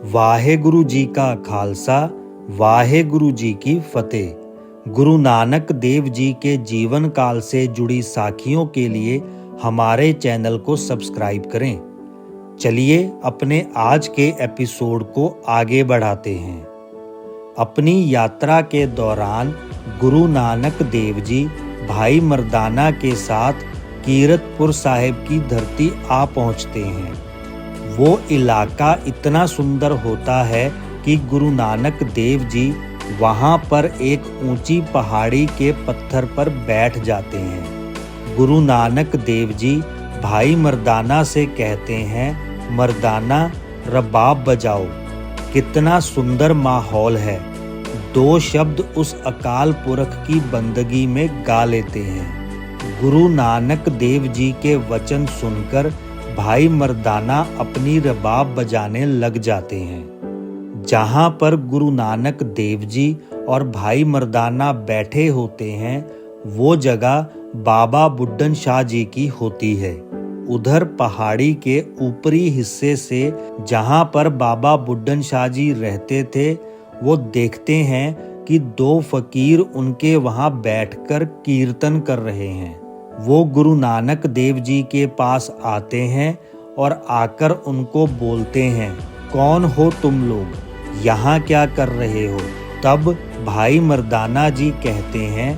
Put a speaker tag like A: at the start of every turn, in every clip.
A: वाहेगुरु जी का खालसा, वाहेगुरु जी की फतेह। गुरु नानक देव जी के जीवन काल से जुड़ी साखियों के लिए हमारे चैनल को सब्सक्राइब करें। चलिए अपने आज के एपिसोड को आगे बढ़ाते हैं। अपनी यात्रा के दौरान गुरु नानक देव जी भाई मर्दाना के साथ कीरतपुर साहिब की धरती आ पहुंचते हैं। वो इलाका इतना सुंदर होता है कि गुरु नानक देव जी वहाँ पर एक ऊंची पहाड़ी के पत्थर पर बैठ जाते हैं। गुरु नानक देव जी भाई मर्दाना से कहते हैं, मर्दाना रबाब बजाओ। कितना सुंदर माहौल है। 2 शब्द उस अकाल पुरख की बंदगी में गा लेते हैं। गुरु नानक देव जी के वचन सुनकर भाई मर्दाना अपनी रबाब बजाने लग जाते हैं। जहाँ पर गुरु नानक देव जी और भाई मर्दाना बैठे होते हैं, वो जगह बाबा बुड्ढन शाह जी की होती है। उधर पहाड़ी के ऊपरी हिस्से से जहाँ पर बाबा बुड्ढन शाह जी रहते थे, वो देखते हैं कि 2 फकीर उनके वहाँ बैठकर कीर्तन कर रहे हैं। वो गुरु नानक देव जी के पास आते हैं और आकर उनको बोलते हैं, कौन हो तुम लोग, यहाँ क्या कर रहे हो? तब भाई मर्दाना जी कहते हैं,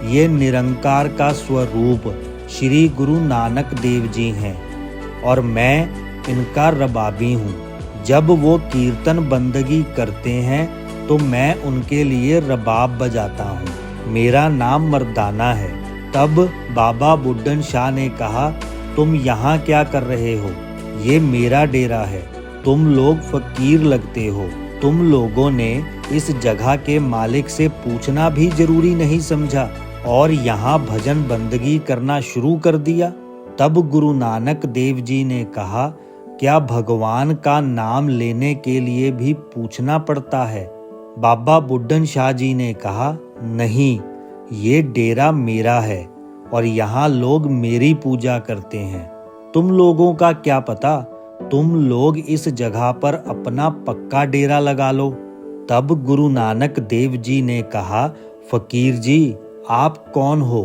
A: ये निरंकार का स्वरूप श्री गुरु नानक देव जी हैं और मैं इनका रबाबी हूँ। जब वो कीर्तन बंदगी करते हैं तो मैं उनके लिए रबाब बजाता हूँ। मेरा नाम मर्दाना है। तब बाबा बुड्ढन शाह ने कहा, तुम यहाँ क्या कर रहे हो? ये मेरा डेरा है। तुम लोग फकीर लगते हो। तुम लोगों ने इस जगह के मालिक से पूछना भी जरूरी नहीं समझा और यहाँ भजन बंदगी करना शुरू कर दिया। तब गुरु नानक देव जी ने कहा, क्या भगवान का नाम लेने के लिए भी पूछना पड़ता है? बाबा बुड्ढन शाह जी ने कहा, नहीं, ये डेरा मेरा है और यहाँ लोग मेरी पूजा करते हैं। तुम लोगों का क्या पता, तुम लोग इस जगह पर अपना पक्का डेरा लगा लो। तब गुरु नानक देव जी ने कहा, फकीर जी आप कौन हो?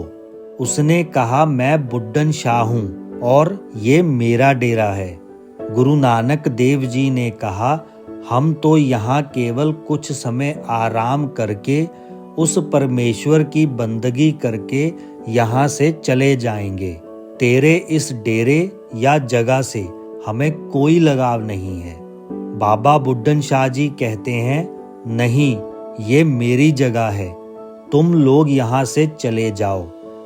A: उसने कहा, मैं बुड्ढन शाह हूँ और ये मेरा डेरा है। गुरु नानक देव जी ने कहा, हम तो यहाँ केवल कुछ समय आराम करके उस परमेश्वर की बंदगी करके यहाँ से चले जाएंगे। तेरे इस डेरे या जगह से हमें कोई लगाव नहीं है। बाबा बुड्ढन शाह जी कहते हैं, नहीं, ये मेरी जगह है। तुम लोग यहाँ से चले जाओ,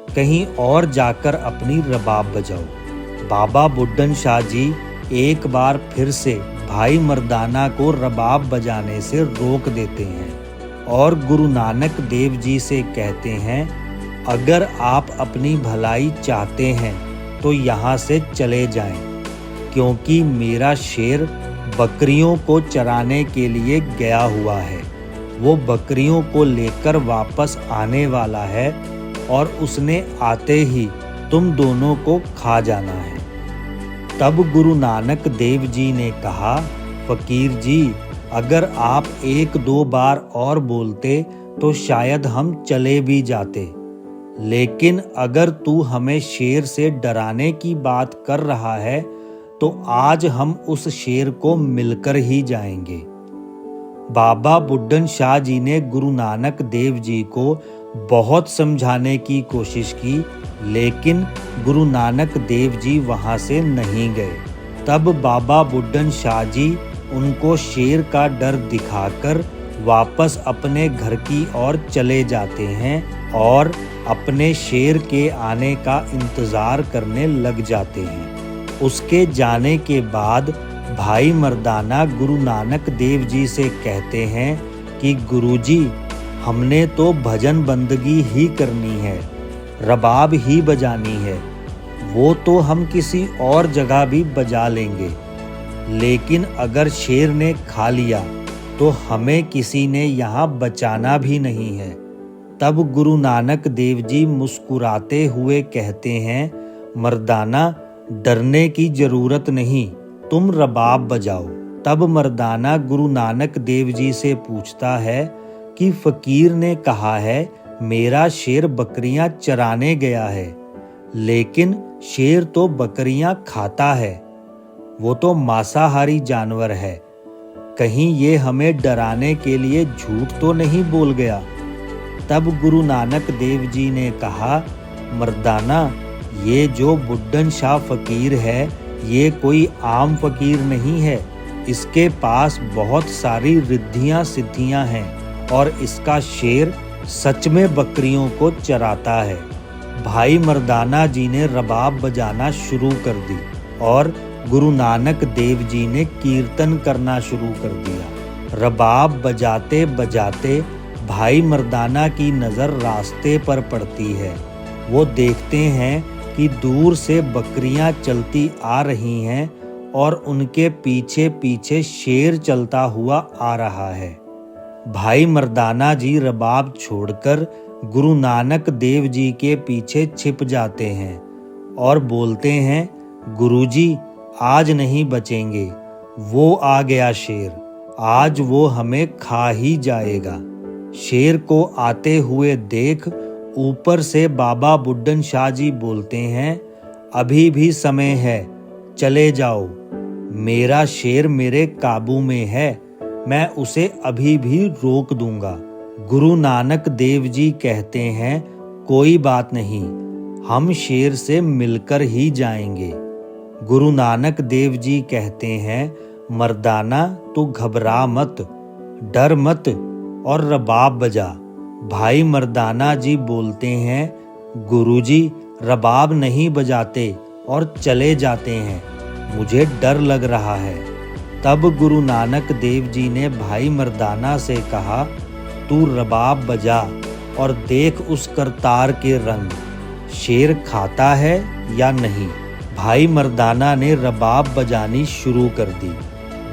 A: कहीं और जाकर अपनी रबाब बजाओ। बाबा बुड्ढन शाह जी एक बार फिर से भाई मर्दाना को रबाब बजाने से रोक देते हैं और गुरु नानक देव जी से कहते हैं, अगर आप अपनी भलाई चाहते हैं तो यहाँ से चले जाएं, क्योंकि मेरा शेर बकरियों को चराने के लिए गया हुआ है। वो बकरियों को लेकर वापस आने वाला है और उसने आते ही तुम दोनों को खा जाना है। तब गुरु नानक देव जी ने कहा, फकीर जी अगर आप 1-2 बार और बोलते तो शायद हम चले भी जाते, लेकिन अगर तू हमें शेर से डराने की बात कर रहा है तो आज हम उस शेर को मिलकर ही जाएंगे। बाबा बुड्ढन शाह जी ने गुरु नानक देव जी को बहुत समझाने की कोशिश की, लेकिन गुरु नानक देव जी वहां से नहीं गए। तब बाबा बुड्ढन शाह जी उनको शेर का डर दिखाकर वापस अपने घर की ओर चले जाते हैं और अपने शेर के आने का इंतजार करने लग जाते हैं। उसके जाने के बाद भाई मर्दाना गुरु नानक देव जी से कहते हैं कि गुरुजी, हमने तो भजन बंदगी ही करनी है, रबाब ही बजानी है। वो तो हम किसी और जगह भी बजा लेंगे, लेकिन अगर शेर ने खा लिया तो हमें किसी ने यहाँ बचाना भी नहीं है। तब गुरु नानक देव जी मुस्कुराते हुए कहते हैं, मर्दाना डरने की जरूरत नहीं, तुम रबाब बजाओ। तब मर्दाना गुरु नानक देव जी से पूछता है कि फकीर ने कहा है मेरा शेर बकरियां चराने गया है, लेकिन शेर तो बकरियां खाता है, वो तो मांसाहारी जानवर है, कहीं ये हमें डराने के लिए झूठ तो नहीं बोल गया। तब गुरु नानक देव जी ने कहा, मर्दाना ये जो बुड्ढन शाह फकीर है ये कोई आम फकीर नहीं है, इसके पास बहुत सारी रिद्धियां सिद्धियां हैं और इसका शेर सच में बकरियों को चराता है। भाई मर्दाना जी ने रबाब बजाना शुरू कर दी और गुरु नानक देव जी ने कीर्तन करना शुरू कर दिया। रबाब बजाते बजाते भाई मर्दाना की नज़र रास्ते पर पड़ती है। वो देखते हैं कि दूर से बकरियां चलती आ रही हैं और उनके पीछे पीछे शेर चलता हुआ आ रहा है। भाई मर्दाना जी रबाब छोड़कर गुरु नानक देव जी के पीछे छिप जाते हैं और बोलते हैं, गुरुजी आज नहीं बचेंगे, वो आ गया शेर, आज वो हमें खा ही जाएगा। शेर को आते हुए देख ऊपर से बाबा बुड्ढन शाह जी बोलते हैं, अभी भी समय है, चले जाओ, मेरा शेर मेरे काबू में है, मैं उसे अभी भी रोक दूंगा। गुरु नानक देव जी कहते हैं, कोई बात नहीं, हम शेर से मिलकर ही जाएंगे। गुरु नानक देव जी कहते हैं, मर्दाना तू घबरा मत, डर मत और रबाब बजा। भाई मर्दाना जी बोलते हैं, गुरुजी रबाब नहीं बजाते और चले जाते हैं, मुझे डर लग रहा है। तब गुरु नानक देव जी ने भाई मर्दाना से कहा, तू रबाब बजा और देख उस करतार के रंग, शेर खाता है या नहीं। भाई मर्दाना ने रबाब बजानी शुरू कर दी।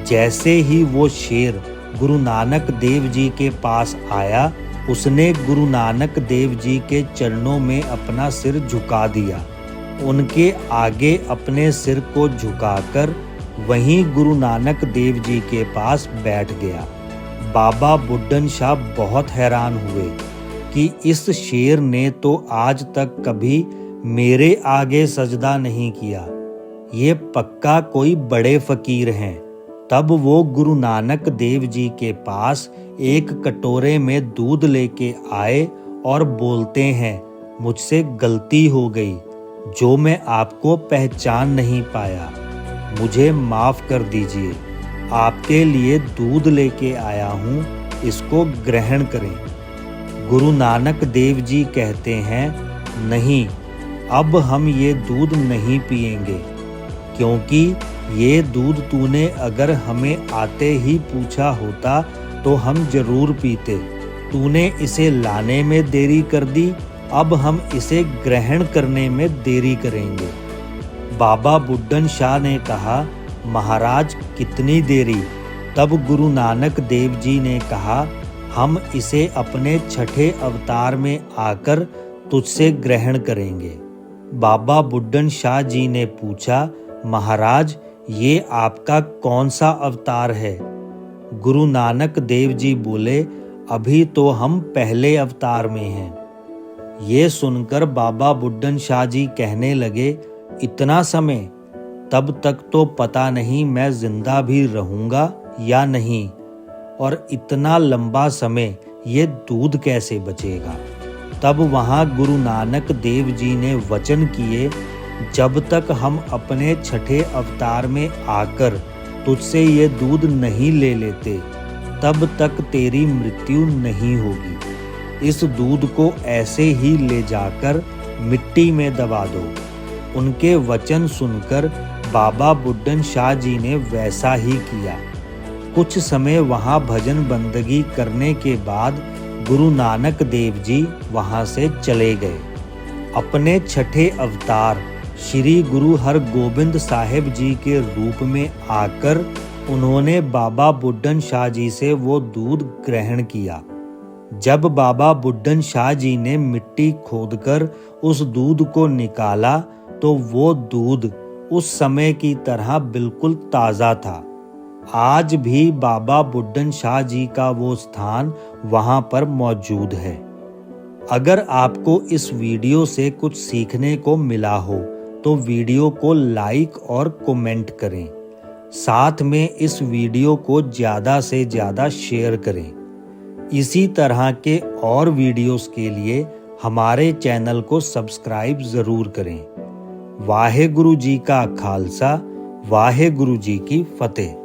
A: जैसे ही वो शेर गुरु नानक देव जी के पास आया, उसने गुरु नानक देव जी के चरणों में अपना सिर झुका दिया। उनके आगे अपने सिर को झुकाकर वहीं गुरु नानक देव जी के पास बैठ गया। बाबा बुड्ढन शाह बहुत हैरान हुए कि इस शेर ने तो आज तक कभी मेरे आगे सजदा नहीं किया, ये पक्का कोई बड़े फकीर हैं। तब वो गुरु नानक देव जी के पास एक कटोरे में दूध लेके आए और बोलते हैं, मुझसे गलती हो गई, जो मैं आपको पहचान नहीं पाया, मुझे माफ़ कर दीजिए। आपके लिए दूध लेके आया हूँ, इसको ग्रहण करें। गुरु नानक देव जी कहते हैं, नहीं, अब हम ये दूध नहीं पिएंगे, क्योंकि ये दूध तूने अगर हमें आते ही पूछा होता तो हम जरूर पीते। तूने इसे लाने में देरी कर दी, अब हम इसे ग्रहण करने में देरी करेंगे। बाबा बुड्ढन शाह ने कहा, महाराज कितनी देरी। तब गुरु नानक देव जी ने कहा, हम इसे अपने छठे अवतार में आकर तुझसे ग्रहण करेंगे। बाबा बुड्ढन शाह जी ने पूछा, महाराज ये आपका कौन सा अवतार है? गुरु नानक देव जी बोले, अभी तो हम पहले अवतार में हैं। ये सुनकर बाबा बुड्ढन शाह जी कहने लगे, इतना समय, तब तक तो पता नहीं मैं जिंदा भी रहूंगा या नहीं, और इतना लंबा समय ये दूध कैसे बचेगा। तब वहाँ गुरु नानक देव जी ने वचन किए, जब तक हम अपने छठे अवतार में आकर तुझसे ये दूध नहीं ले लेते, तब तक तेरी मृत्यु नहीं होगी। इस दूध को ऐसे ही ले जाकर मिट्टी में दबा दो। उनके वचन सुनकर बाबा बुड्ढन शाह जी ने वैसा ही किया। कुछ समय वहाँ भजन बंदगी करने के बाद गुरु नानक देव जी वहाँ से चले गए। अपने छठे अवतार श्री गुरु हरगोबिंद साहिब जी के रूप में आकर उन्होंने बाबा बुड्ढन शाह जी से वो दूध ग्रहण किया। जब बाबा बुड्ढन शाह जी ने मिट्टी खोदकर उस दूध को निकाला तो वो दूध उस समय की तरह बिल्कुल ताज़ा था। आज भी बाबा बुड्ढन शाह जी का वो स्थान वहां पर मौजूद है। अगर आपको इस वीडियो से कुछ सीखने को मिला हो तो वीडियो को लाइक और कमेंट करें। साथ में इस वीडियो को ज़्यादा से ज़्यादा शेयर करें। इसी तरह के और वीडियोस के लिए हमारे चैनल को सब्सक्राइब ज़रूर करें। वाहे गुरु जी का खालसा, वाहे गुरु जी की फतेह।